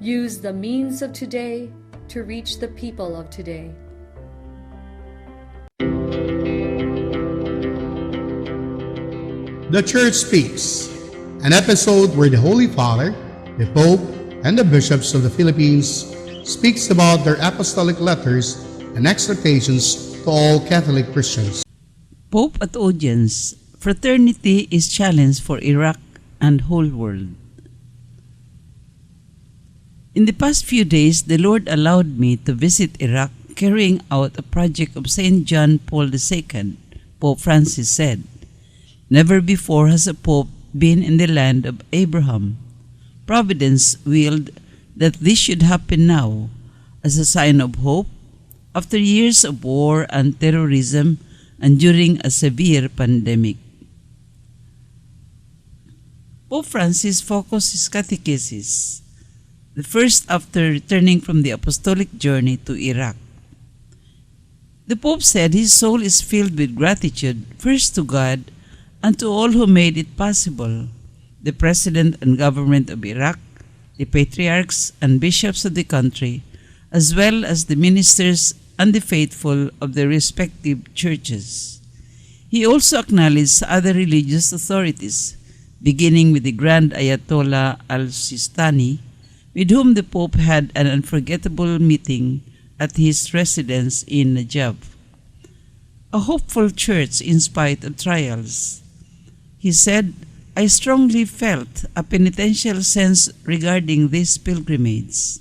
Use the means of today to reach the people of today. The Church Speaks, an episode where the Holy Father, the Pope, and the bishops of the Philippines speaks about their apostolic letters and exhortations to all Catholic Christians. Pope at audience, fraternity is challenge for Iraq and whole world. In the past few days, the Lord allowed me to visit Iraq, carrying out a project of St. John Paul II. Pope Francis said, "Never before has a pope been in the land of Abraham. Providence willed that this should happen now, as a sign of hope, after years of war and terrorism and during a severe pandemic." Pope Francis focused his catechesis, the first after returning from the apostolic journey to Iraq. The Pope said his soul is filled with gratitude, first to God and to all who made it possible, the President and government of Iraq, the patriarchs and bishops of the country, as well as the ministers and the faithful of their respective churches. He also acknowledged other religious authorities, beginning with the Grand Ayatollah al-Sistani, with whom the Pope had an unforgettable meeting at his residence in Najaf. A hopeful church in spite of trials. He said, "I strongly felt a penitential sense regarding this pilgrimage.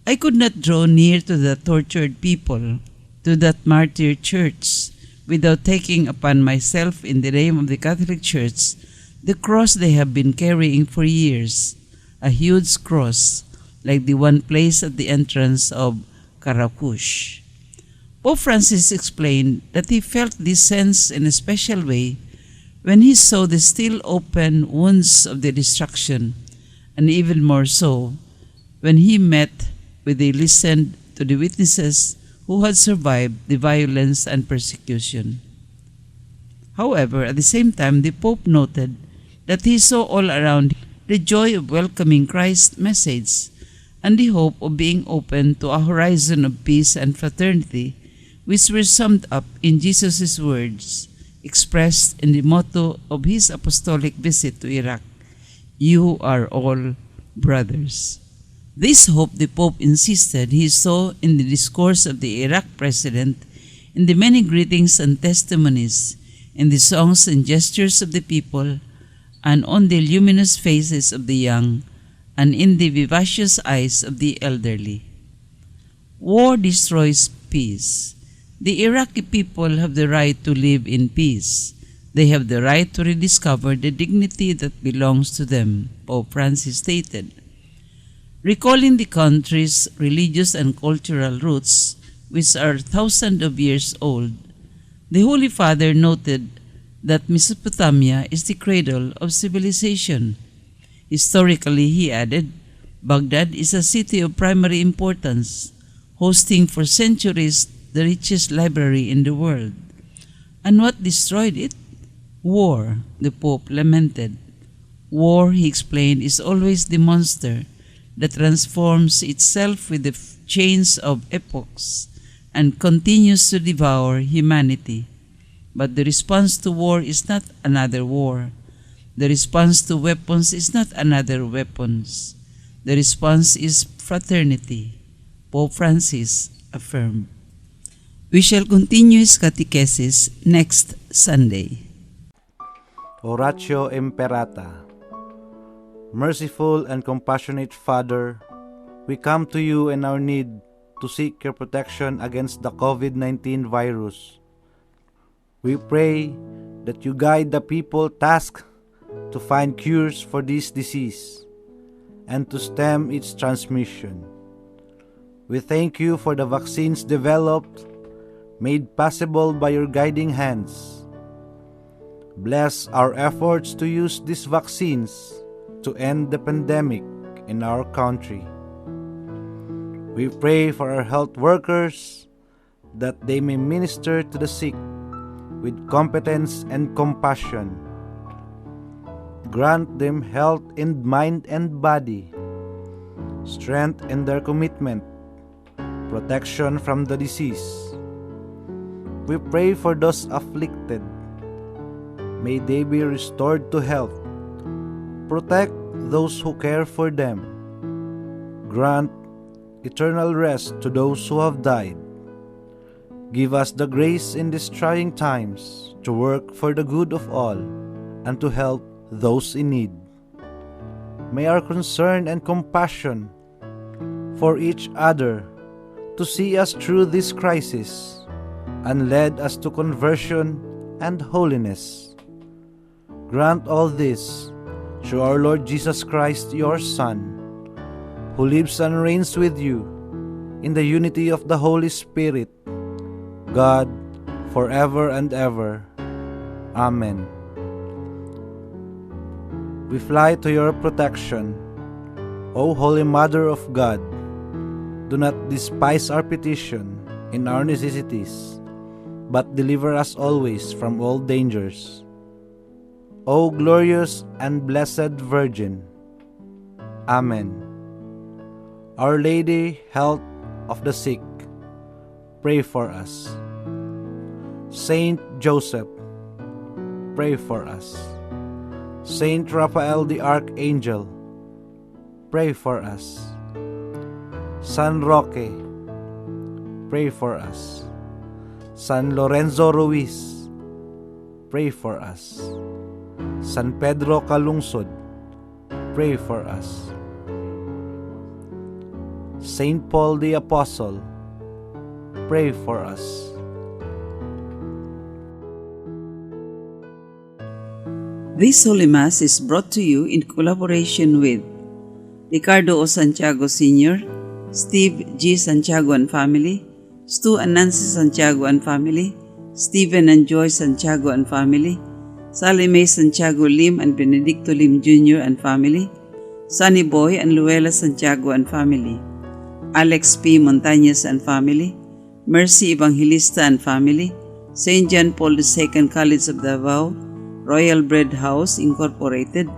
I could not draw near to the tortured people, to that martyr church, without taking upon myself in the name of the Catholic Church the cross they have been carrying for years, a huge cross like the one placed at the entrance of Karakush." Pope Francis explained that he felt this sense in a special way when he saw the still open wounds of the destruction, and even more so when he met with and listened to the witnesses who had survived the violence and persecution. However, at the same time, the Pope noted that he saw all around the joy of welcoming Christ's message and the hope of being open to a horizon of peace and fraternity, which were summed up in Jesus' words, expressed in the motto of his apostolic visit to Iraq, "You are all brothers." This hope the Pope insisted he saw in the discourse of the Iraq president, in the many greetings and testimonies, in the songs and gestures of the people, and on the luminous faces of the young, and in the vivacious eyes of the elderly. War destroys peace. The Iraqi people have the right to live in peace. They have the right to rediscover the dignity that belongs to them, Pope Francis stated. Recalling the country's religious and cultural roots, which are thousands of years old, the Holy Father noted that Mesopotamia is the cradle of civilization. Historically, he added, Baghdad is a city of primary importance, hosting for centuries the richest library in the world. And what destroyed it? War, the Pope lamented. War, he explained, is always the monster that transforms itself with the chains of epochs and continues to devour humanity. But the response to war is not another war. The response to weapons is not another weapons. The response is fraternity, Pope Francis affirmed. We shall continue his catechesis next Sunday. Oratio Imperata. Merciful and compassionate Father, we come to you in our need to seek your protection against the COVID-19 virus. We pray that you guide the people tasked to find cures for this disease and to stem its transmission. We thank you for the vaccines developed, made possible by your guiding hands. Bless our efforts to use these vaccines to end the pandemic in our country. We pray for our health workers that they may minister to the sick with competence and compassion. Grant them health in mind and body. strength in their commitment, protection from the disease. We pray for those afflicted. May they be restored to health. Protect those who care for them. Grant eternal rest to those who have died. Give us the grace in these trying times to work for the good of all and to help those in need. May our concern and compassion for each other to see us through this crisis and lead us to conversion and holiness. Grant all this through our Lord Jesus Christ, your Son, who lives and reigns with you in the unity of the Holy Spirit, God, forever and ever. Amen. We fly to your protection, O Holy Mother of God. Do not despise our petition in our necessities, but deliver us always from all dangers. O glorious and blessed Virgin. Amen. Our Lady, health of the sick, pray for us. Saint Joseph, pray for us. Saint Raphael the Archangel, pray for us. San Roque, pray for us. San Lorenzo Ruiz, pray for us. San Pedro Calungsod, pray for us. Saint Paul the Apostle, pray for us. This Holy Mass is brought to you in collaboration with Ricardo O. Santiago Sr., Steve G. Santiago and family, Stu and Nancy Santiago and family, Stephen and Joy Santiago and family, Sally Mae Santiago Lim and Benedicto Lim Jr. and family, Sunny Boy and Luella Santiago and family, Alex P. Montañez and family, Mercy Evangelista and family, St. John Paul II College of Davao, Royal Bread House Incorporated,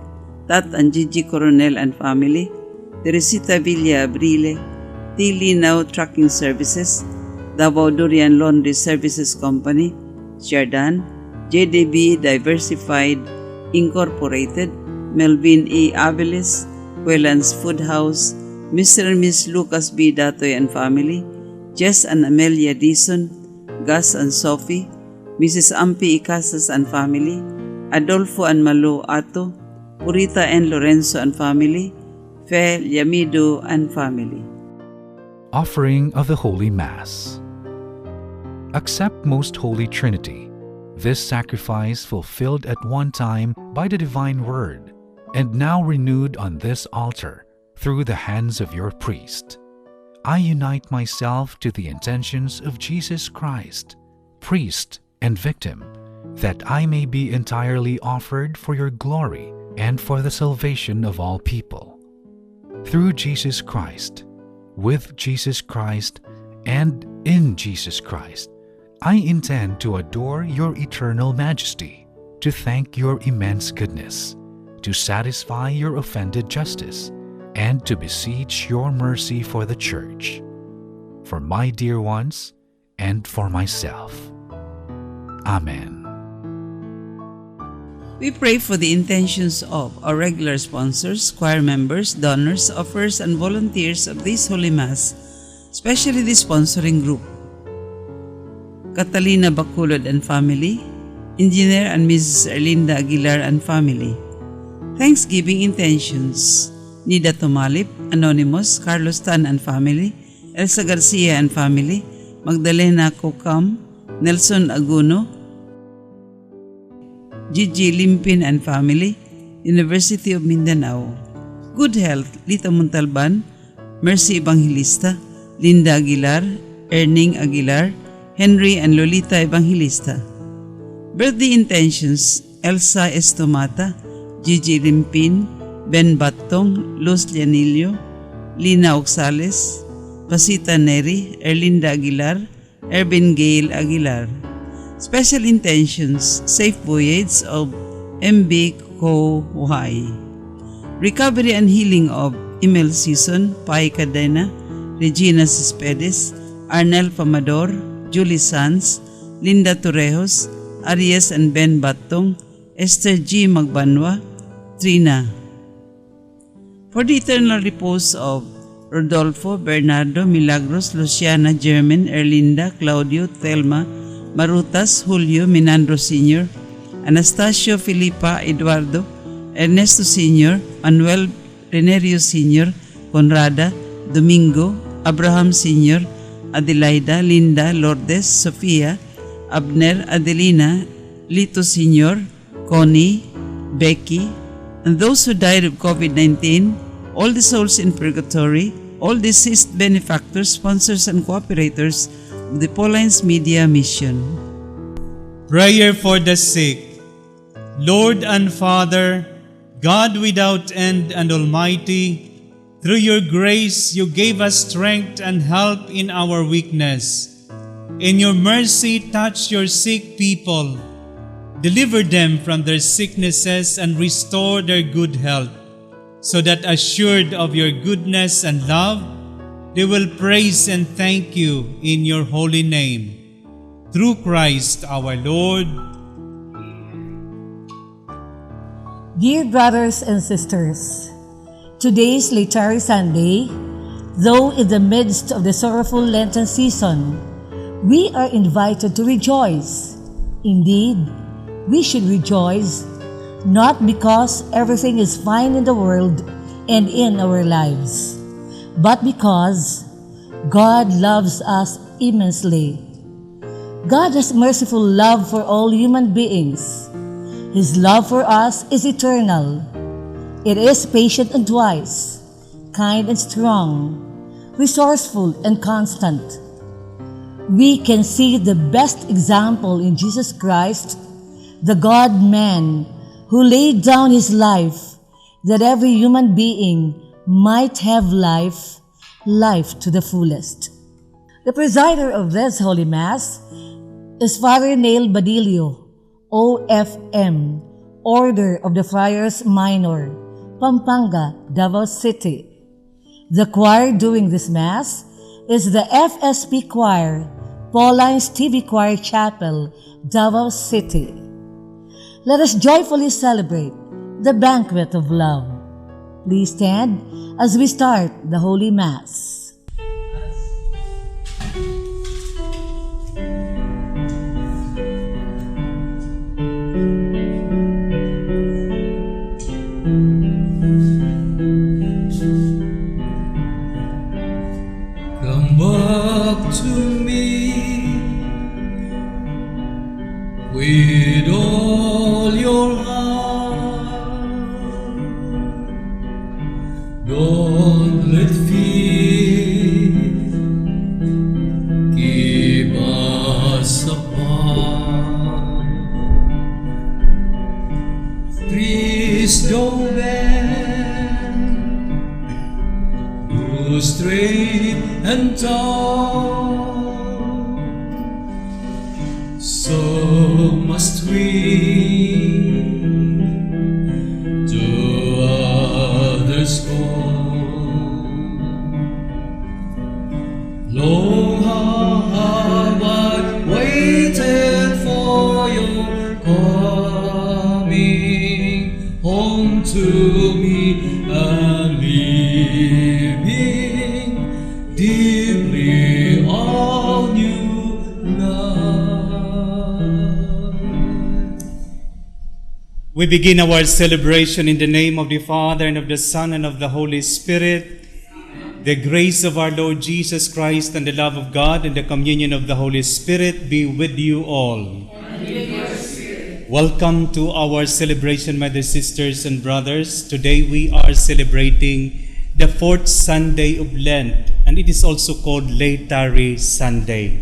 Tat and Gigi Coronel and family, Teresita Villa Abrile, T. Linaw Trucking Services, Davao Durian Laundry Services Company, Jardan, JDB Diversified Incorporated, Melvin E. Abeles, Quelans Food House, Mr. and Miss Lucas B. Datoy and family, Jess and Amelia Dison, Gus and Sophie, Mrs. Ampi Icasas and family, Adolfo and Malo Ato, Purita and Lorenzo and family, Fe Yamido and family. Offering of the Holy Mass. Accept, Most Holy Trinity, this sacrifice fulfilled at one time by the Divine Word, and now renewed on this altar through the hands of your priest. I unite myself to the intentions of Jesus Christ, priest and victim, that I may be entirely offered for your glory and for the salvation of all people. Through Jesus Christ, with Jesus Christ, and in Jesus Christ, I intend to adore your eternal majesty, to thank your immense goodness, to satisfy your offended justice, and to beseech your mercy for the Church, for my dear ones, and for myself. Amen. We pray for the intentions of our regular sponsors, choir members, donors, offers, and volunteers of this Holy Mass, especially the sponsoring group. Catalina Baculod and family, Engineer and Mrs. Erlinda Aguilar and family. Thanksgiving intentions, Nida Tumalip, Anonymous, Carlos Tan and family, Elsa Garcia and family, Magdalena Kokam, Nelson Aguno, Gigi Limpin and family, University of Mindanao. Good health, Lita Montalban, Mercy Evangelista, Linda Aguilar, Erning Aguilar, Henry and Lolita Evangelista. Birthday intentions, Elsa Estomata, Gigi Limpin, Ben Batong, Luz Lianillo, Lina Oxales, Pasita Neri, Erlinda Aguilar, Ervin Gail Aguilar. Special intentions, safe voyage of MB Ko Wuhai. Recovery and healing of Emil Season, Pai Cadena, Regina Cespedes, Arnel Famador, Julie Sanz, Linda Torrejos, Arias and Ben Batong, Esther G. Magbanwa, Trina. For the eternal repose of Rodolfo, Bernardo, Milagros, Luciana, German, Erlinda, Claudio, Thelma, Marutas, Julio, Minandro Sr., Anastasio, Filipa, Eduardo, Ernesto Sr., Manuel Renerio Sr., Conrada, Domingo, Abraham Sr., Adelaida, Linda, Lourdes, Sofia, Abner, Adelina, Lito Sr., Connie, Becky, and those who died of COVID-19, all the souls in purgatory, all deceased benefactors, sponsors, and cooperators of the Paulines Media Mission. Prayer for the sick. Lord and Father, God without end and Almighty, through your grace you gave us strength and help in our weakness. In your mercy, touch your sick people. Deliver them from their sicknesses and restore their good health, so that assured of your goodness and love, they will praise and thank you in your holy name. Through Christ our Lord. Dear brothers and sisters, today is Laetare Sunday. Though in the midst of the sorrowful Lenten season, we are invited to rejoice. Indeed, we should rejoice, not because everything is fine in the world and in our lives, but because God loves us immensely. God has merciful love for all human beings. His love for us is eternal. It is patient and wise, kind and strong, resourceful and constant. We can see the best example in Jesus Christ, the God-man, who laid down his life that every human being might have life to the fullest. The presider of this Holy Mass is Father Neil Badillo, OFM, Order of the Friars Minor, Pampanga, Davao City. The choir doing this Mass is the FSP Choir, Paulines TV Choir Chapel, Davao City. Let us joyfully celebrate the banquet of love. Please stand as we start the Holy Mass. Come back to me with all your heart. Don't let fear keep us apart. Please don't bend, go straight and tall. So must we to others go. Long have I waited for your coming home to me, and living deeply all new life. We begin our celebration in the name of the Father, and of the Son, and of the Holy Spirit. The grace of our Lord Jesus Christ, and the love of God, and the communion of the Holy Spirit be with you all. And with your spirit. Welcome to our celebration, my dear sisters and brothers. Today we are celebrating the fourth Sunday of Lent, and it is also called Laetare Sunday.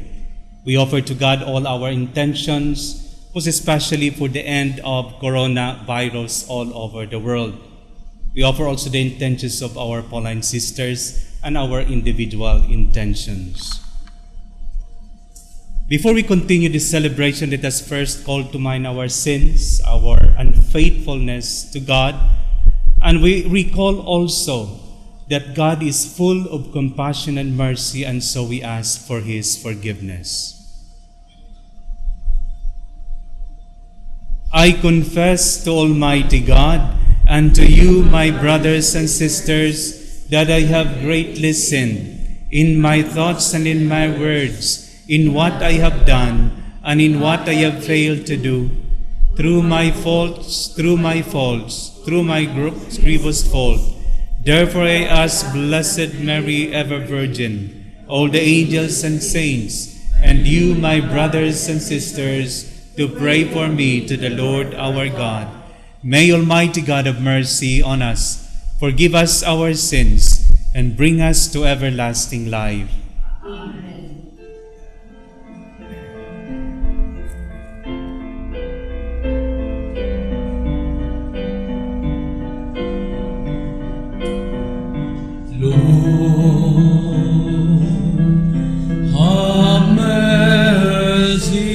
We offer to God all our intentions, most especially for the end of coronavirus all over the world. We offer also the intentions of our Pauline sisters and our individual intentions. Before we continue this celebration, let us first call to mind our sins, our unfaithfulness to God, and we recall also that God is full of compassion and mercy, and so we ask for His forgiveness. I confess to Almighty God and to you, my brothers and sisters, that I have greatly sinned in my thoughts and in my words, in what I have done and in what I have failed to do, through my grievous fault. Therefore I ask Blessed Mary, ever Virgin, all the angels and saints, and you, my brothers and sisters, to pray for me to the Lord our God. May Almighty God have mercy on us, forgive us our sins, and bring us to everlasting life. Amen. Lord, have mercy.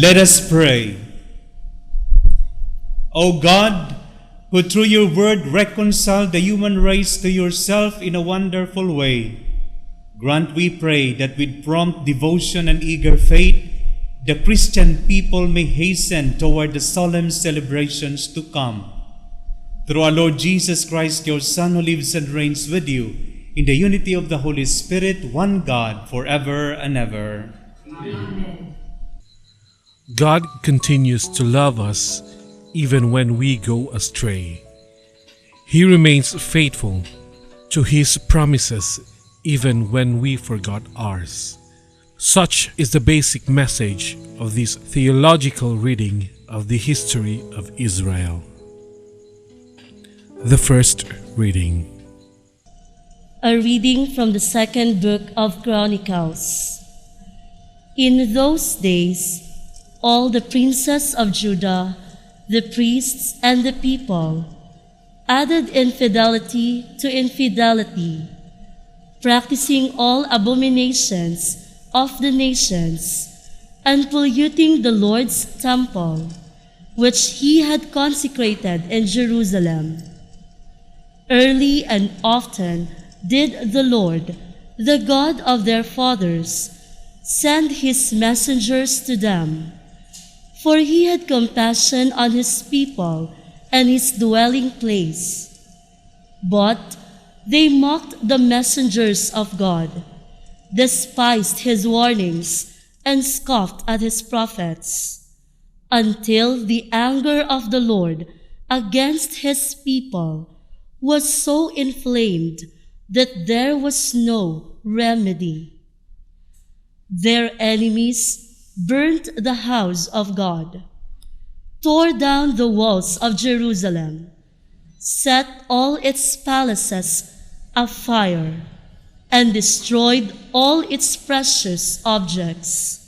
Let us pray. O God, who through your word reconciled the human race to yourself in a wonderful way, grant, we pray, that with prompt devotion and eager faith, the Christian people may hasten toward the solemn celebrations to come. Through our Lord Jesus Christ, your Son, who lives and reigns with you, in the unity of the Holy Spirit, one God, forever and ever. Amen. God continues to love us even when we go astray. He remains faithful to His promises even when we forgot ours. Such is the basic message of this theological reading of the history of Israel. The first reading. A reading from the second book of Chronicles. In those days, all the princes of Judah, the priests and the people, added infidelity to infidelity, practicing all abominations of the nations, and polluting the Lord's temple, which He had consecrated in Jerusalem. Early and often did the Lord, the God of their fathers, send His messengers to them, for He had compassion on His people and His dwelling place. But they mocked the messengers of God, despised His warnings, and scoffed at His prophets, until the anger of the Lord against His people was so inflamed that there was no remedy. Their enemies burnt the house of God, tore down the walls of Jerusalem, set all its palaces afire, and destroyed all its precious objects.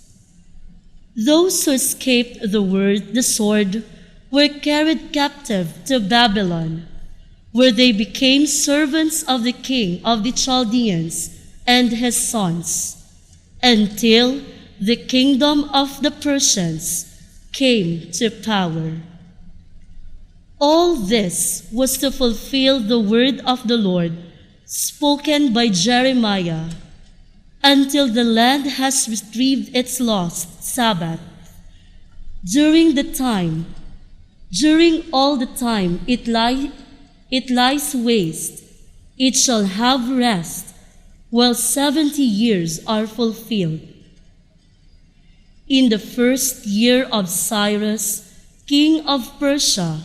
Those who escaped the sword were carried captive to Babylon, where they became servants of the king of the Chaldeans and his sons, until the kingdom of the Persians came to power. All this was to fulfill the word of the Lord spoken by Jeremiah, until the land has retrieved its lost Sabbath. During all the time it lies waste, it shall have rest, while 70 years are fulfilled. In the first year of Cyrus, king of Persia,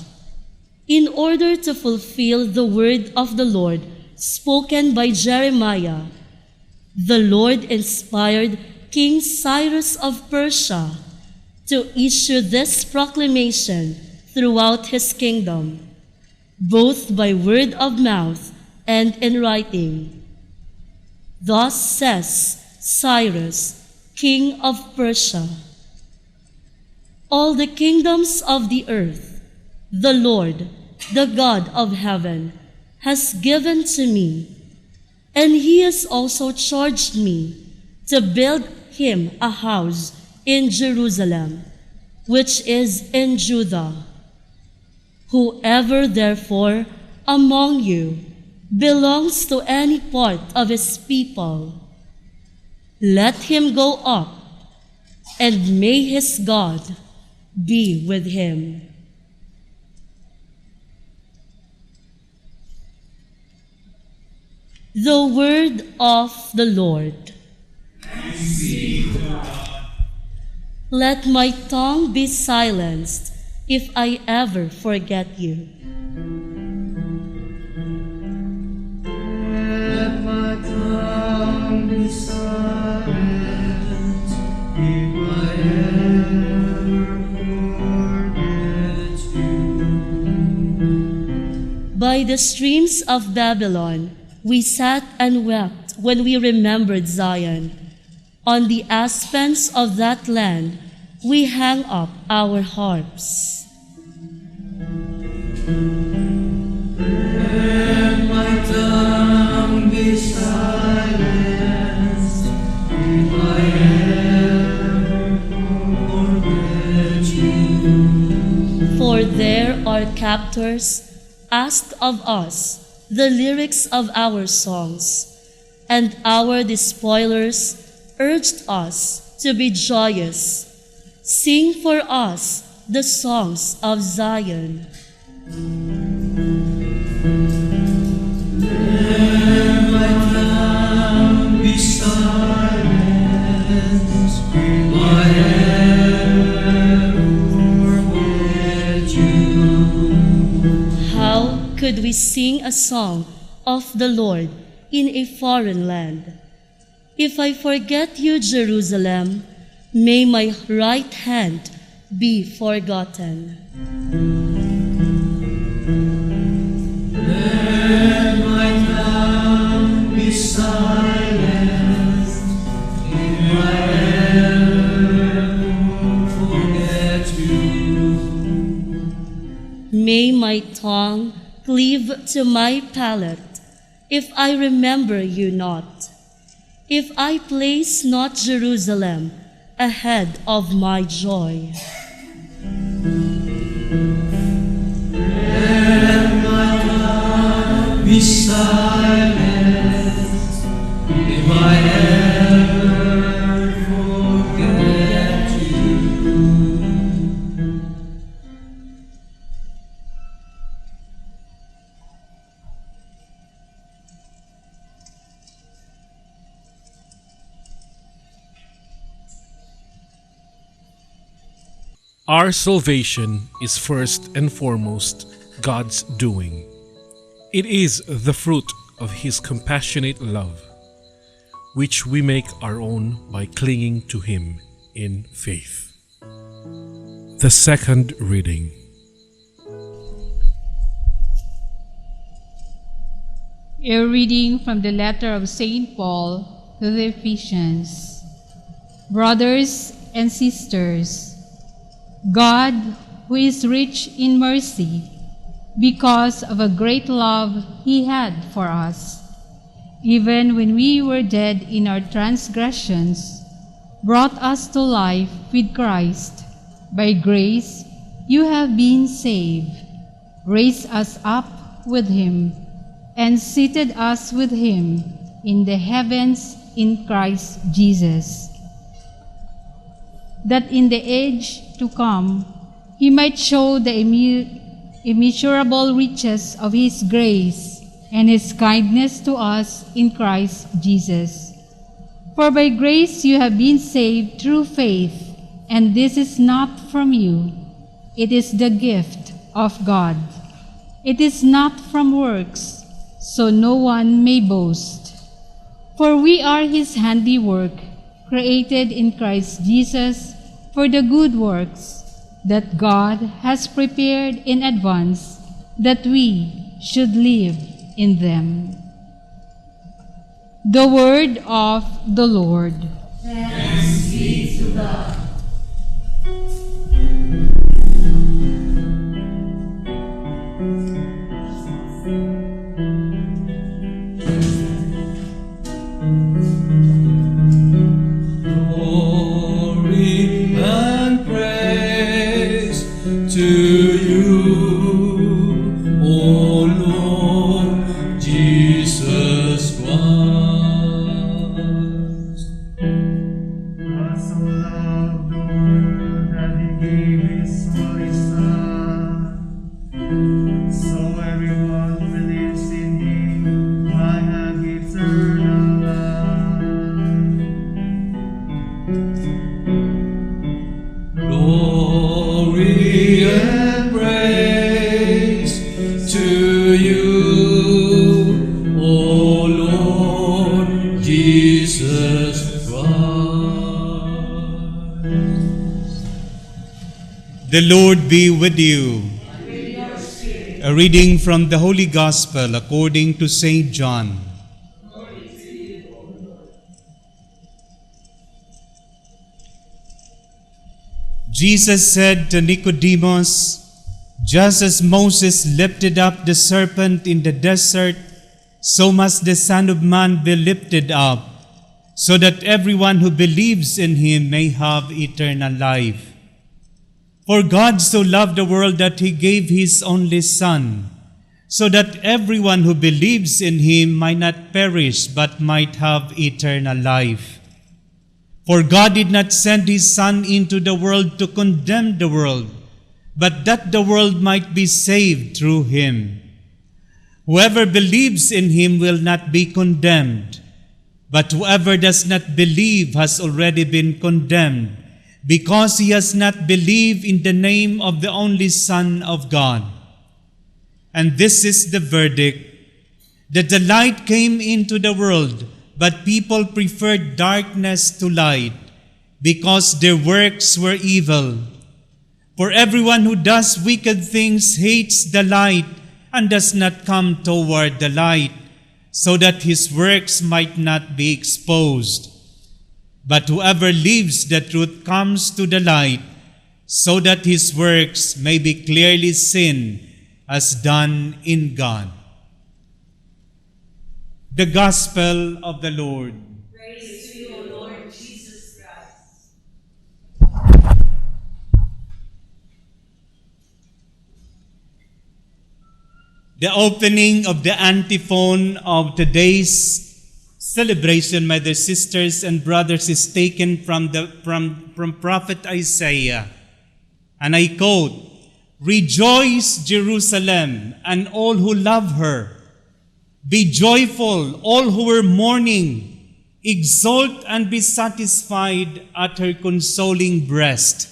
in order to fulfill the word of the Lord spoken by Jeremiah, the Lord inspired King Cyrus of Persia to issue this proclamation throughout his kingdom, both by word of mouth and in writing. Thus says Cyrus, king of Persia: all the kingdoms of the earth, the Lord, the God of heaven, has given to me, and he has also charged me to build him a house in Jerusalem, which is in Judah. Whoever therefore among you belongs to any part of his people, let him go up, and may his God be with him. The word of the Lord. Thanks be to God. Let my tongue be silenced if I ever forget you. Let my tongue be silent if I ever forget you. By the streams of Babylon, we sat and wept when we remembered Zion. On the aspens of that land, we hang up our harps. Let my tongue be silenced if I ever forget you. For there our captors asked of us the lyrics of our songs, and our despoilers urged us to be joyous. Sing for us the songs of Zion. Let my tongue be silent if I ever forget you. How could we sing a song of the Lord in a foreign land? If I forget you, Jerusalem, may my right hand be forgotten. Let my tongue be silenced if I ever forget you. May my tongue cleave to my palate if I remember you not, if I place not Jerusalem ahead of my joy. Let my tongue be silenced if I ever forget you. Our salvation is first and foremost God's doing. It is the fruit of His compassionate love, which we make our own by clinging to Him in faith. The second reading. A reading from the letter of St. Paul to the Ephesians. Brothers and sisters, God, who is rich in mercy, because of a great love He had for us, even when we were dead in our transgressions, brought us to life with Christ. By grace you have been saved, raised us up with Him, and seated us with Him in the heavens in Christ Jesus, that in the age to come he might show the immeasurable riches of his grace and his kindness to us in Christ Jesus. For by grace you have been saved through faith, and this is not from you. It is the gift of God. It is not from works, so no one may boast. For we are his handiwork, created in Christ Jesus for the good works that God has prepared in advance that we should live in them. The word of the Lord. Thanks be to God. Glory and praise to you, O Lord Jesus Christ. God so loved the world that he gave his only Son, so everyone who believes in him might have eternal Glory and praise to you, O Lord Jesus Christ. The Lord be with you. A reading from the Holy Gospel according to St. John. Jesus said to Nicodemus, "Just as Moses lifted up the serpent in the desert, so must the Son of Man be lifted up, so that everyone who believes in him may have eternal life. For God so loved the world that he gave his only Son, so that everyone who believes in him might not perish but might have eternal life. For God did not send his Son into the world to condemn the world, but that the world might be saved through him. Whoever believes in him will not be condemned, but whoever does not believe has already been condemned, because he has not believed in the name of the only Son of God. And this is the verdict, that the light came into the world, but people preferred darkness to light, because their works were evil. For everyone who does wicked things hates the light and does not come toward the light, so that his works might not be exposed. But whoever lives the truth comes to the light, so that his works may be clearly seen as done in God." The Gospel of the Lord. Praise to you, O Lord Jesus Christ. The opening of the antiphon of today's celebration, my dear sisters and brothers, is taken from Prophet Isaiah. And I quote, "Rejoice, Jerusalem, and all who love her. Be joyful, all who are mourning. Exult and be satisfied at her consoling breast."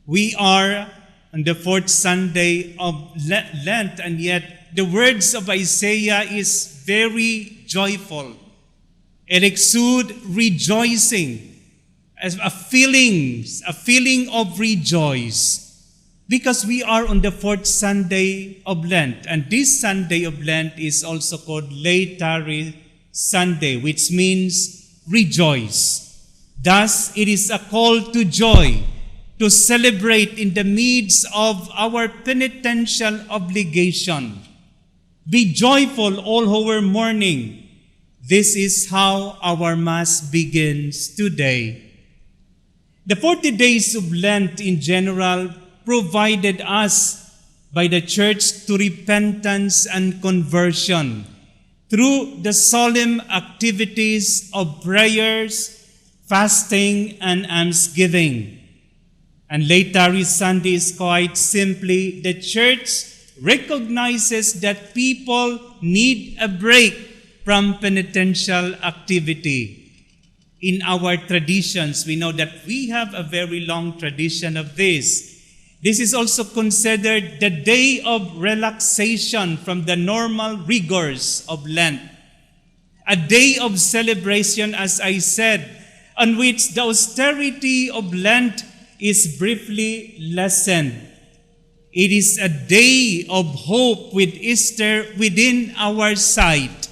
We are on the fourth Sunday of Lent, and yet the words of Isaiah is very joyful. It exudes rejoicing, as a feeling of rejoice. Because we are on the fourth Sunday of Lent, and this Sunday of Lent is also called Laetary Sunday, which means rejoice. Thus, it is a call to joy, to celebrate in the midst of our penitential obligation. Be joyful, all who are mourning. This is how our Mass begins today. The 40 days of Lent in general provided us by the Church to repentance and conversion through the solemn activities of prayers, fasting and almsgiving. And Laetary Sunday is quite simply the church recognizes that people need a break from penitential activity. In our traditions, we know that we have a very long tradition of this. This is also considered the day of relaxation from the normal rigors of Lent. A day of celebration, as I said, on which the austerity of Lent is briefly lessened. It is a day of hope with Easter within our sight.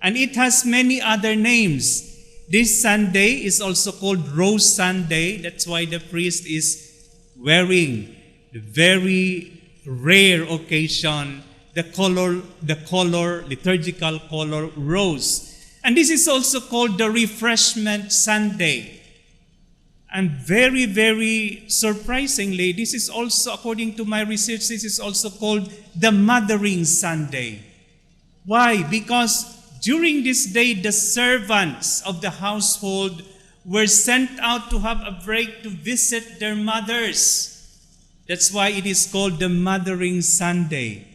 And it has many other names. This Sunday is also called Rose Sunday. That's why the priest is wearing the very rare occasion, the liturgical color rose. And this is also called the Refreshment Sunday. And very, very surprisingly, this is also, according to my research, this is also called the Mothering Sunday. Why? Because during this day, the servants of the household were sent out to have a break to visit their mothers. That's why it is called the Mothering Sunday.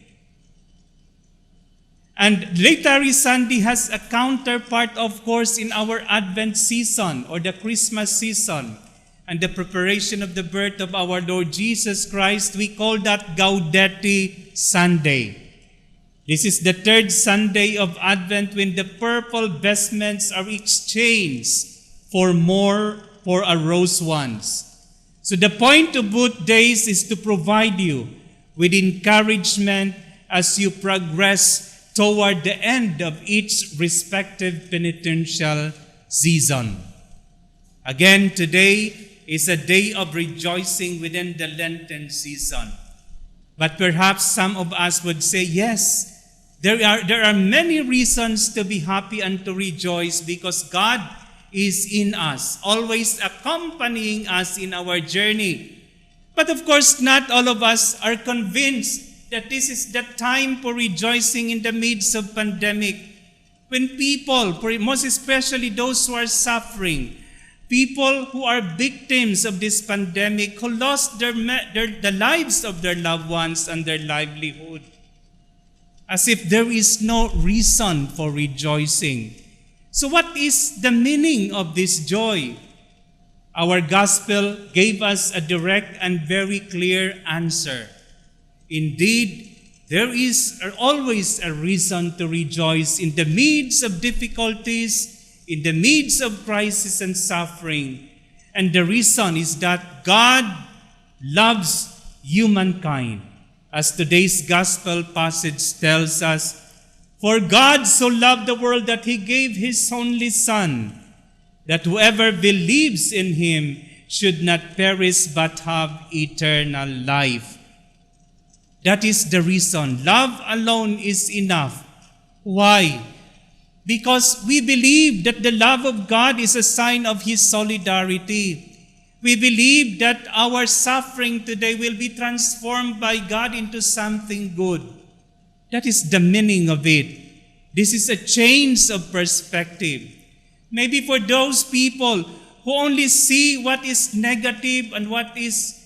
And Laetary Sunday has a counterpart, of course, in our Advent season or the Christmas season and the preparation of the birth of our Lord Jesus Christ. We call that Gaudete Sunday. This is the third Sunday of Advent when the purple vestments are exchanged for a rose ones. So the point of both days is to provide you with encouragement as you progress toward the end of each respective penitential season. Again, today is a day of rejoicing within the Lenten season. But perhaps some of us would say, yes, there are many reasons to be happy and to rejoice because God is in us, always accompanying us in our journey. But of course, not all of us are convinced that this is the time for rejoicing in the midst of pandemic. When people, most especially those who are suffering, people who are victims of this pandemic, who lost the lives of their loved ones and their livelihood, as if there is no reason for rejoicing. So what is the meaning of this joy? Our gospel gave us a direct and very clear answer. Indeed, there is always a reason to rejoice in the midst of difficulties, in the midst of crisis and suffering. And the reason is that God loves humankind. As today's gospel passage tells us, for God so loved the world that He gave His only Son, that whoever believes in Him should not perish but have eternal life. That is the reason. Love alone is enough. Why? Because we believe that the love of God is a sign of His solidarity. We believe that our suffering today will be transformed by God into something good. That is the meaning of it. This is a change of perspective. Maybe for those people who only see what is negative and what is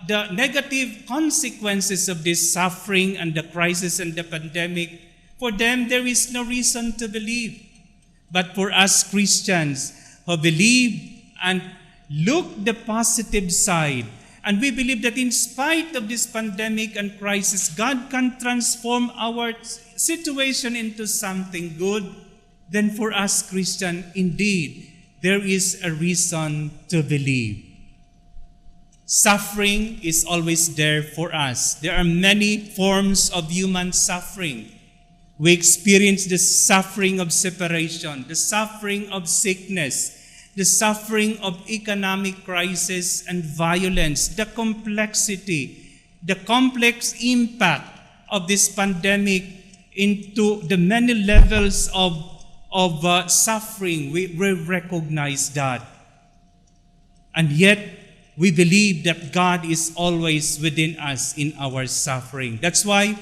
the negative consequences of this suffering and the crisis and the pandemic, for them there is no reason to believe. But for us Christians who believe and look the positive side, and we believe that in spite of this pandemic and crisis, God can transform our situation into something good, then for us Christian, indeed, there is a reason to believe. Suffering is always there for us. There are many forms of human suffering. We experience the suffering of separation, the suffering of sickness, the suffering of economic crisis and violence, the complexity, the complex impact of this pandemic into the many levels of suffering. We recognize that. And yet, we believe that God is always within us in our suffering. That's why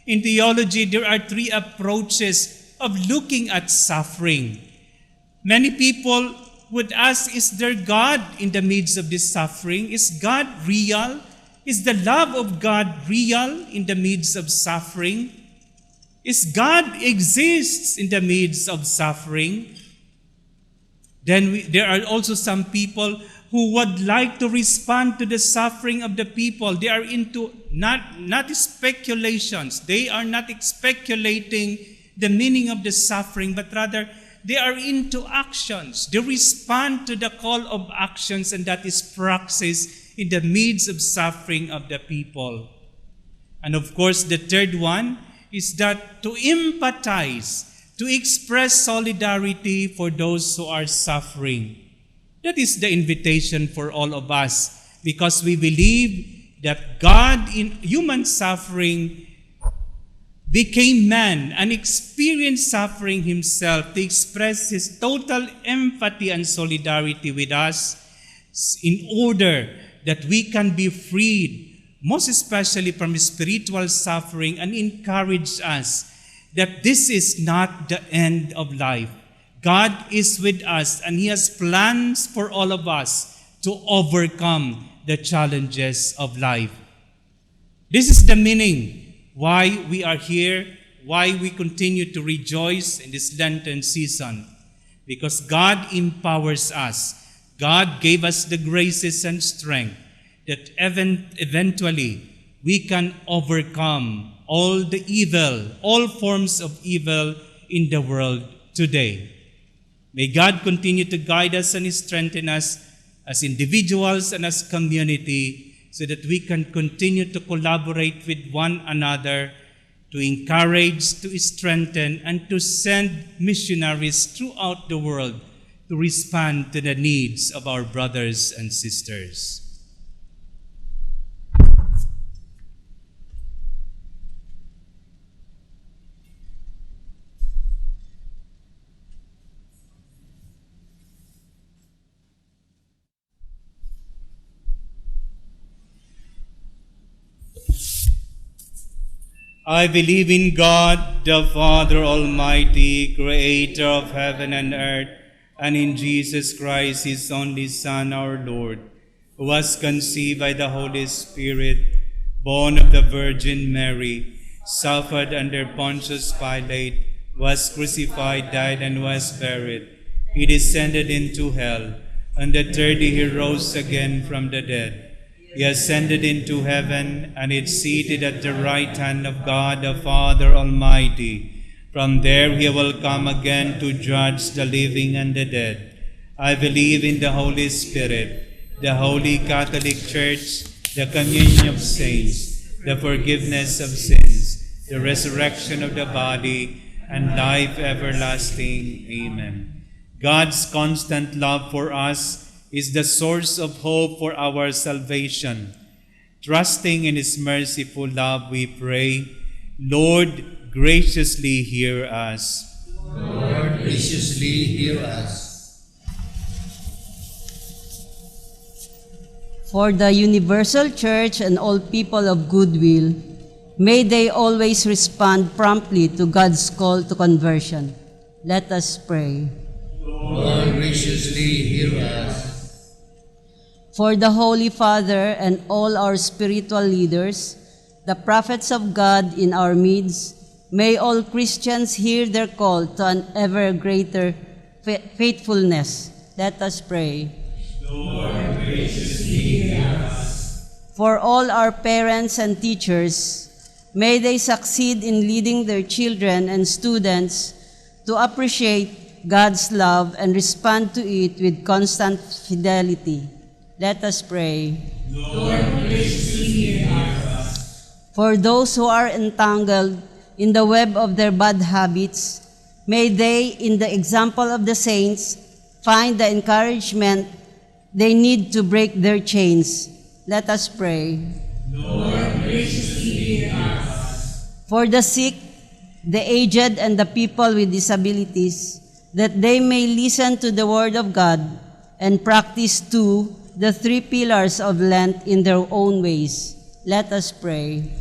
in theology, there are three approaches of looking at suffering. Many people would ask, is there God in the midst of this suffering? Is God real? Is the love of God real in the midst of suffering? Is God exists in the midst of suffering? Then there are also some people who would like to respond to the suffering of the people. They are into not speculations. They are not speculating the meaning of the suffering, but rather they are into actions. They respond to the call of actions, and that is praxis in the midst of suffering of the people. And of course, the third one is that to empathize, to express solidarity for those who are suffering. That is the invitation for all of us, because we believe that God in human suffering became man and experienced suffering himself to express his total empathy and solidarity with us in order that we can be freed, most especially from spiritual suffering, and encourage us that this is not the end of life. God is with us, and he has plans for all of us to overcome the challenges of life. This is the meaning why we are here, why we continue to rejoice in this Lenten season. Because God empowers us. God gave us the graces and strength that eventually we can overcome all the evil, all forms of evil in the world today. May God continue to guide us and strengthen us as individuals and as community, so that we can continue to collaborate with one another, to encourage, to strengthen, and to send missionaries throughout the world to respond to the needs of our brothers and sisters. I believe in God, the Father Almighty, creator of heaven and earth, and in Jesus Christ, his only Son, our Lord, who was conceived by the Holy Spirit, born of the Virgin Mary, suffered under Pontius Pilate, was crucified, died, and was buried. He descended into hell. On the third day he rose again from the dead. He ascended into heaven, and is seated at the right hand of God the Father Almighty. From there he will come again to judge the living and the dead. I believe in the Holy Spirit, the Holy Catholic Church, the communion of saints, the forgiveness of sins, the resurrection of the body, and life everlasting. Amen. God's constant love for us is the source of hope for our salvation. Trusting in his merciful love, we pray, Lord, graciously hear us. Lord, graciously hear us. For the universal church and all people of goodwill, may they always respond promptly to God's call to conversion. Let us pray. Lord, graciously hear us. For the Holy Father and all our spiritual leaders, the prophets of God in our midst, may all Christians hear their call to an ever greater faithfulness. Let us pray. Lord, graciously hear us. For all our parents and teachers, may they succeed in leading their children and students to appreciate God's love and respond to it with constant fidelity. Let us pray. Lord, graciously hear us. For those who are entangled in the web of their bad habits, may they, in the example of the saints, find the encouragement they need to break their chains. Let us pray. Lord, graciously hear us. For the sick, the aged, and the people with disabilities, that they may listen to the word of God and practice too the three pillars of Lent in their own ways. Let us pray.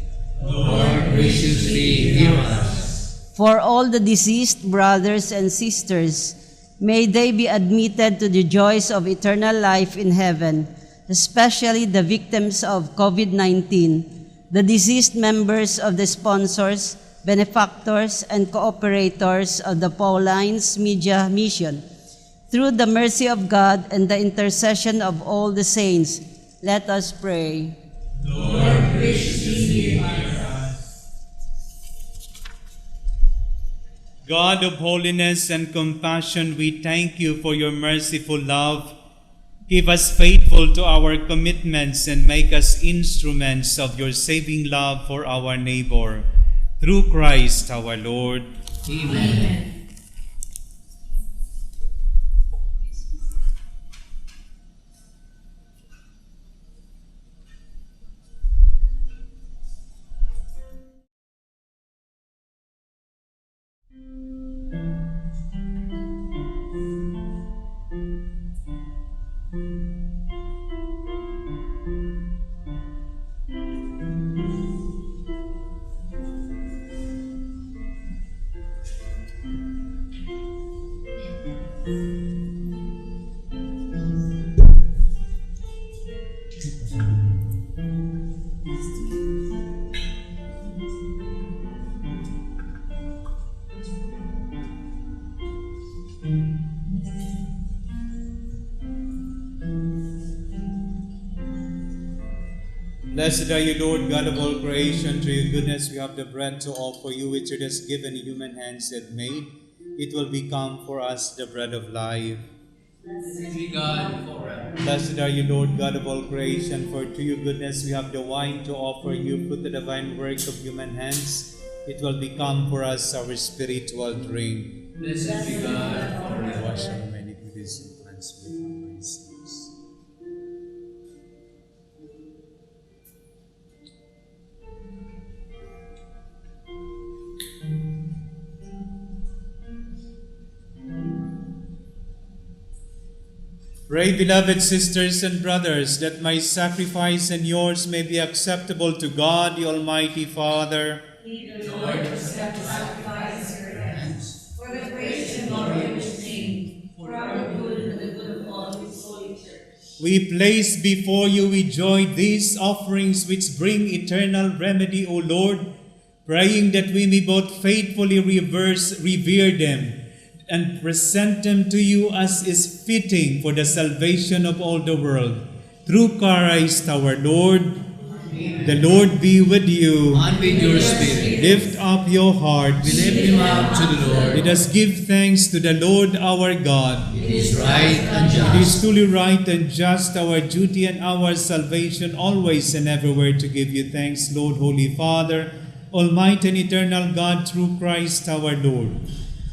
Lord, graciously hear us. For all the deceased brothers and sisters, May they be admitted to the joys of eternal life in heaven, especially the victims of COVID-19, the deceased members of the sponsors, benefactors, and cooperators of the Paulines Media Mission. Through the mercy of God and the intercession of all the saints, let us pray. Lord, graciously hear us. God of holiness and compassion, we thank you for your merciful love. Keep us faithful to our commitments and make us instruments of your saving love for our neighbor. Through Christ our Lord. Amen. Blessed are you, Lord, God of all creation. Through your goodness we have the bread to offer you, which it has given human hands have made. It will become for us the bread of life. Blessed be God forever. Blessed are you, Lord, God of all creation, for through your goodness we have the wine to offer you, fruit the divine work of human hands. It will become for us our spiritual drink. Blessed be God forever. Wash our many iniquities and cleanse me from my sins. Pray, beloved sisters and brothers, that my sacrifice and yours may be acceptable to God, the Almighty Father. May the Lord accept the sacrifice of your hands, for the praise and glory of his name, for our good and the good of all his holy church. We place before you with joy these offerings which bring eternal remedy, O Lord, praying that we may both faithfully revere them and present them to you as is fitting for the salvation of all the world. Through Christ our Lord. Amen. The Lord be with you. And with your spirit. Lift up your hearts. We lift him up to the Lord. Let us give thanks to the Lord our God. It is right and just. It is truly right and just, our duty and our salvation, always and everywhere to give you thanks, Lord, Holy Father, Almighty and eternal God, through Christ our Lord.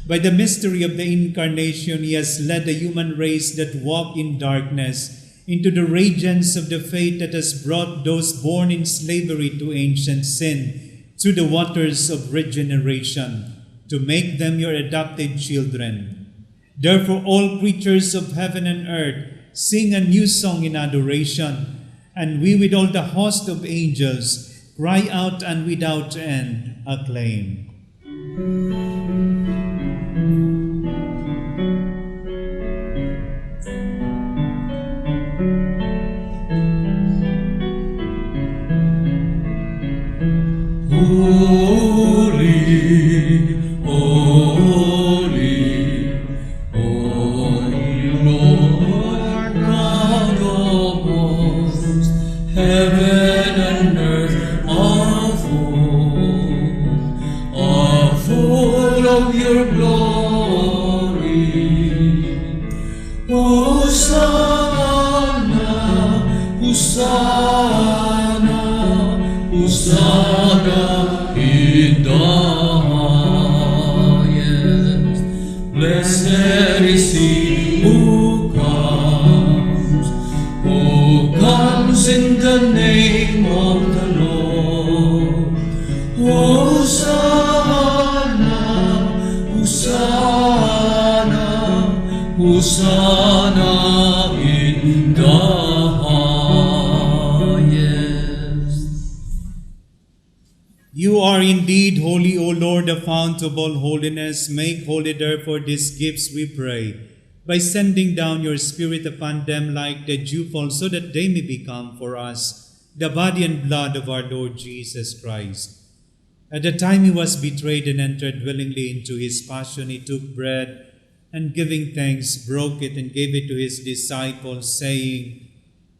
By the mystery of the Incarnation, he has led the human race that walk in darkness into the radiance of the faith that has brought those born in slavery to ancient sin through the waters of regeneration, to make them your adopted children. Therefore, all creatures of heaven and earth sing a new song in adoration, and we with all the host of angels cry out and without end acclaim. Holy, holy, holy Lord God of hosts, heaven and earth are full of your glory. Hosanna, Hosanna, Hosanna in the highest. Blessed is he who comes in the name of the Lord. Hosanna, Hosanna, Hosanna in the You are indeed holy, O Lord, the fount of all holiness. Make holy, therefore, these gifts, we pray, by sending down your Spirit upon them like the dewfall, so that they may become for us the body and blood of our Lord Jesus Christ. At the time he was betrayed and entered willingly into his passion, he took bread and giving thanks, broke it and gave it to his disciples, saying,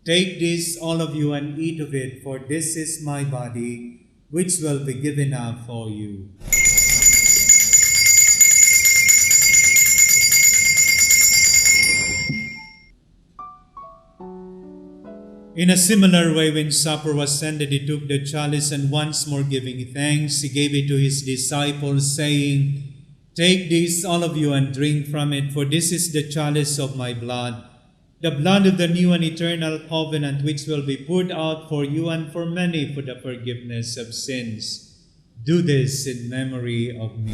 "Take this, all of you, and eat of it, for this is my body, which will be given up for you." In a similar way, when supper was ended, he took the chalice, and once more giving thanks, he gave it to his disciples, saying, "Take this, all of you, and drink from it, for this is the chalice of my blood, the blood of the new and eternal covenant, which will be poured out for you and for many for the forgiveness of sins. Do this in memory of me."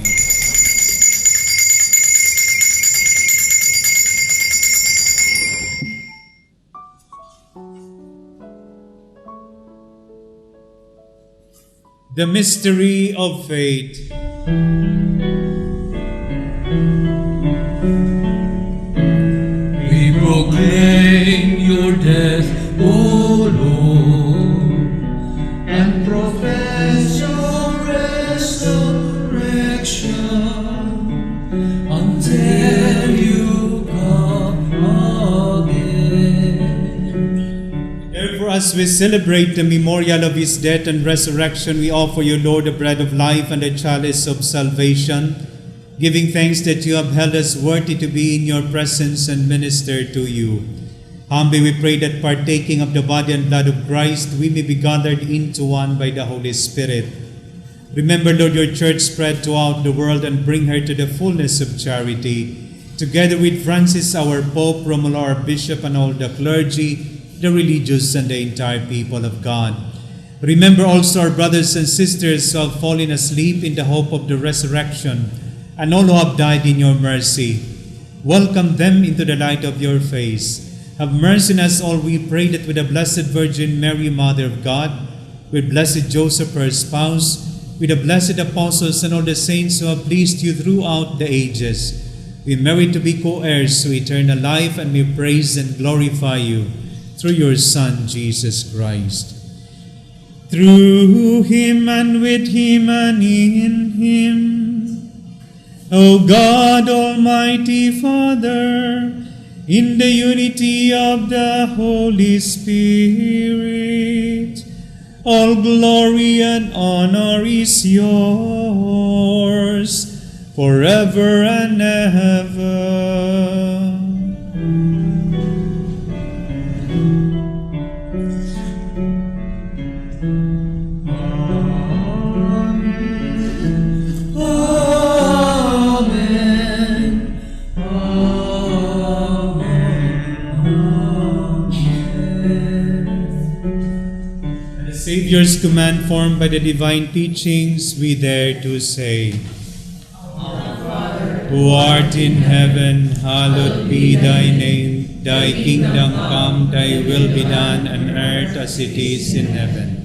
The mystery of faith. We proclaim your death, O Lord, and profess your resurrection until you come again. Therefore, as we celebrate the memorial of his death and resurrection, we offer you, Lord, the bread of life and the chalice of salvation, giving thanks that you have held us worthy to be in your presence and minister to you. Humbly we pray that partaking of the body and blood of Christ, we may be gathered into one by the Holy Spirit. Remember, Lord, your church spread throughout the world and bring her to the fullness of charity. Together with Francis, our Pope, Romulo, our Bishop, and all the clergy, the religious, and the entire people of God. Remember also our brothers and sisters who have fallen asleep in the hope of the resurrection, and all who have died in your mercy. Welcome them into the light of your face. Have mercy on us all, we pray, that with the Blessed Virgin Mary, Mother of God, with blessed Joseph, her spouse, with the blessed apostles and all the saints who have pleased you throughout the ages, we merit to be co-heirs to eternal life, and we praise and glorify you through your Son, Jesus Christ. Through him and with him and in him, O God, Almighty Father, in the unity of the Holy Spirit, all glory and honor is yours forever and ever. Savior's command formed by the divine teachings, we dare to say, Our Father, who art in heaven, hallowed be thy name. Thy kingdom come, thy will be done on earth as it is in heaven.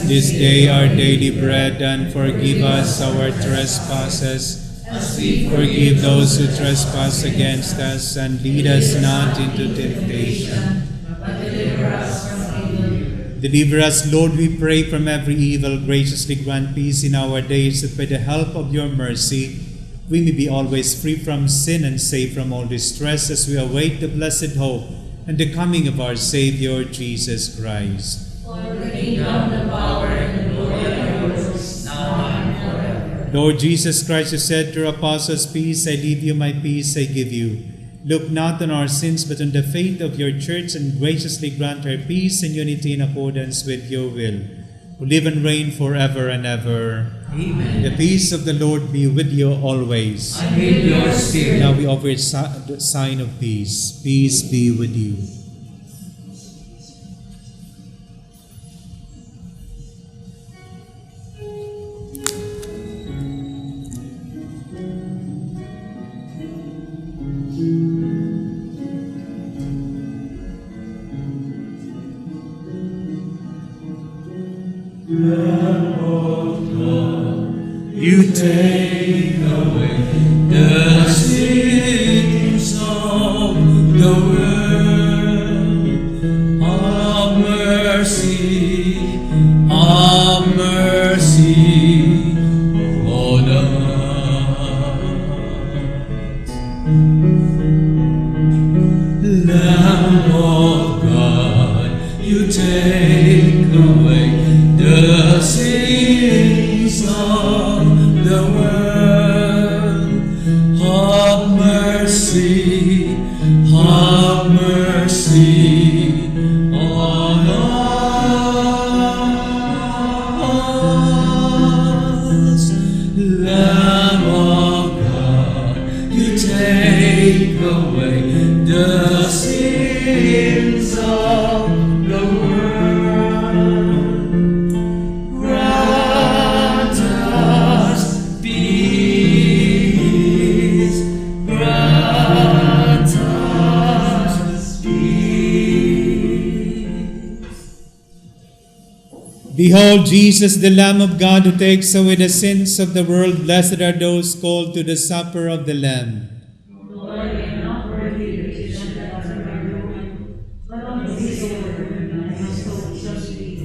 This day our daily bread, and forgive us our trespasses, as we forgive those who trespass against us, and lead us not into temptation, but deliver us from evil. Deliver us, Lord, we pray, from every evil. Graciously grant peace in our days, that by the help of your mercy we may be always free from sin and safe from all distress, as we await the blessed hope and the coming of our Savior, Jesus Christ. For the kingdom, the power, and the glory are yours, now and forever. Lord Jesus Christ, you said to your apostles, "Peace I leave you, my peace I give you." Look not on our sins, but on the faith of your church, and graciously grant her peace and unity in accordance with your will, who live and reign forever and ever. Amen. The peace of the Lord be with you always. And with your spirit. Now we offer the sign of peace. Peace be with you. You take away the sins of the world. Have mercy on us. Lamb of God, you take away the sins of the world. Have mercy on us. Lamb of God, you take away the sins of the world. Grant us peace. Grant us peace. Behold Jesus, the Lamb of God, who takes away the sins of the world. Blessed are those called to the supper of the Lamb. Lord, I am not worthy that you should enter my room, but only say a word, and my soul shall speak.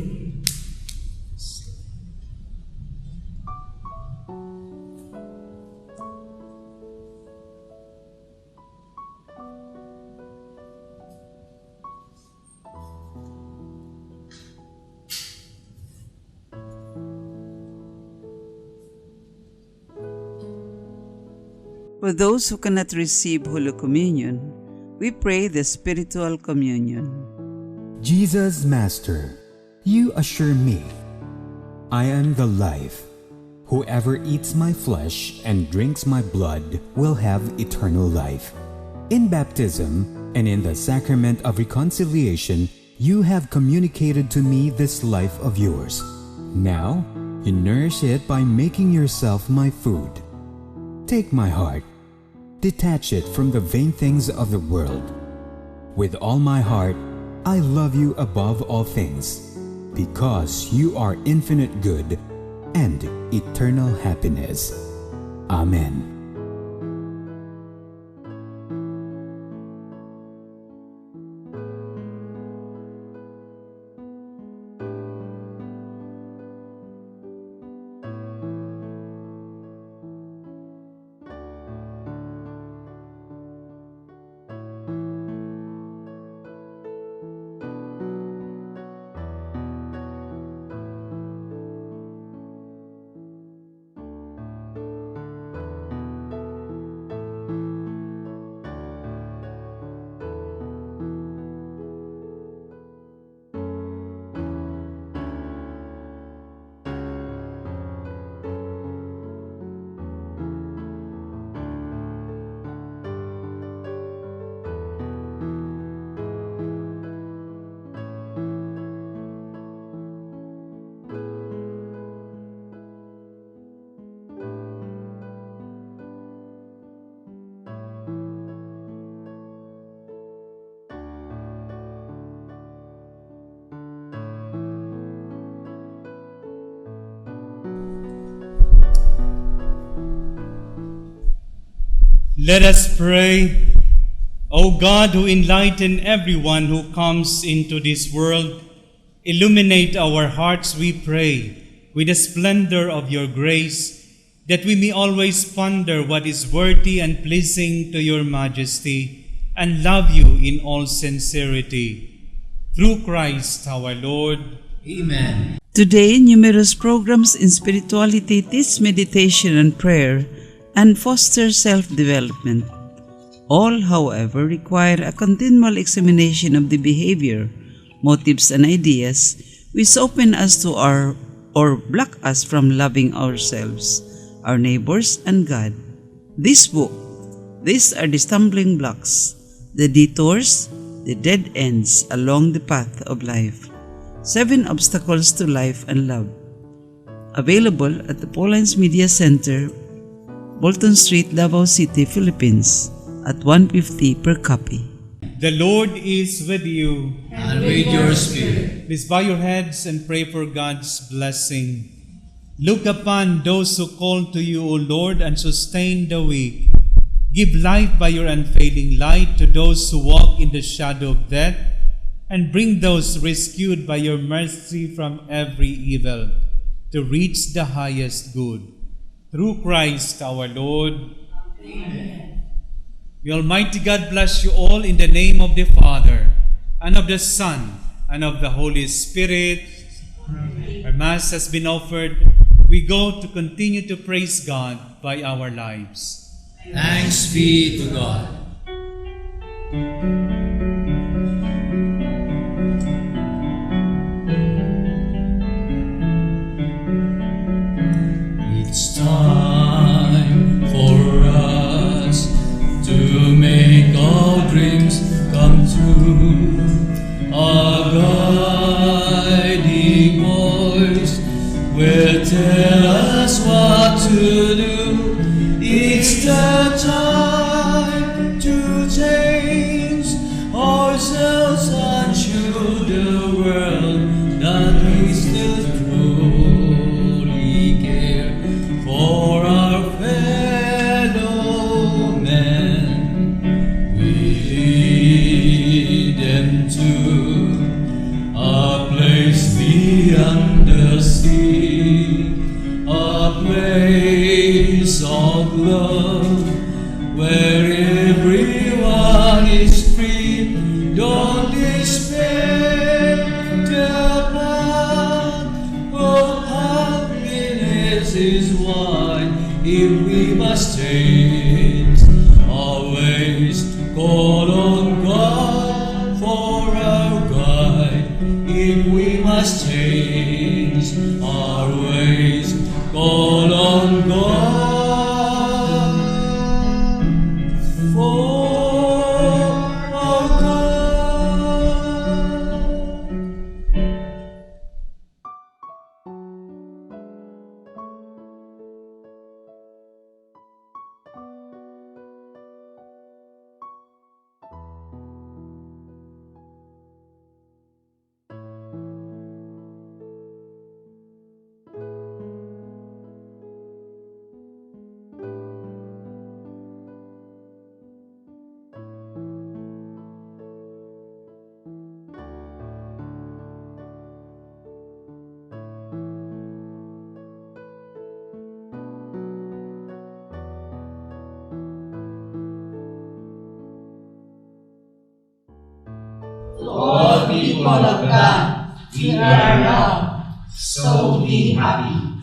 For those who cannot receive Holy Communion, we pray the spiritual communion. Jesus, Master, you assure me, I am the life. Whoever eats my flesh and drinks my blood will have eternal life. In baptism and in the sacrament of reconciliation, you have communicated to me this life of yours. Now, you nourish it by making yourself my food. Take my heart, detach it from the vain things of the world. With all my heart, I love you above all things, because you are infinite good and eternal happiness. Amen. Let us pray. O God, who enlighten everyone who comes into this world, illuminate our hearts, we pray, with the splendor of your grace, that we may always ponder what is worthy and pleasing to your majesty, and love you in all sincerity. Through Christ our Lord. Amen. Today, numerous programs in spirituality teach meditation and prayer and foster self-development. All, however, require a continual examination of the behavior, motives, and ideas which open us to or block us from loving ourselves, our neighbors, and God. These are the stumbling blocks, the detours, the dead ends along the path of life. 7 obstacles to life and love. Available at the Paulines Media Center, Bolton Street, Davao City, Philippines, at $1.50 per copy. The Lord is with you. And with your spirit. Please bow your heads and pray for God's blessing. Look upon those who call to you, O Lord, and sustain the weak. Give life by your unfailing light to those who walk in the shadow of death, and bring those rescued by your mercy from every evil to reach the highest good. Through Christ our Lord. Amen. May Almighty God bless you all in the name of the Father, and of the Son, and of the Holy Spirit. Amen. Our Mass has been offered. We go to continue to praise God by our lives. Thanks be to God. It's time for us to make our dreams come true. Our guiding voice will tell us what to do. It's the time to change ourselves and show the world that we still truly care for our fellow men. We lead them to a place beyond the sea, a place of love where everyone is free. Don't despair, the path of happiness is wide. If we must change our ways, call on God for our guide. If we must change our ways, call on God for our guide. To all people of God, we are loved, so be happy.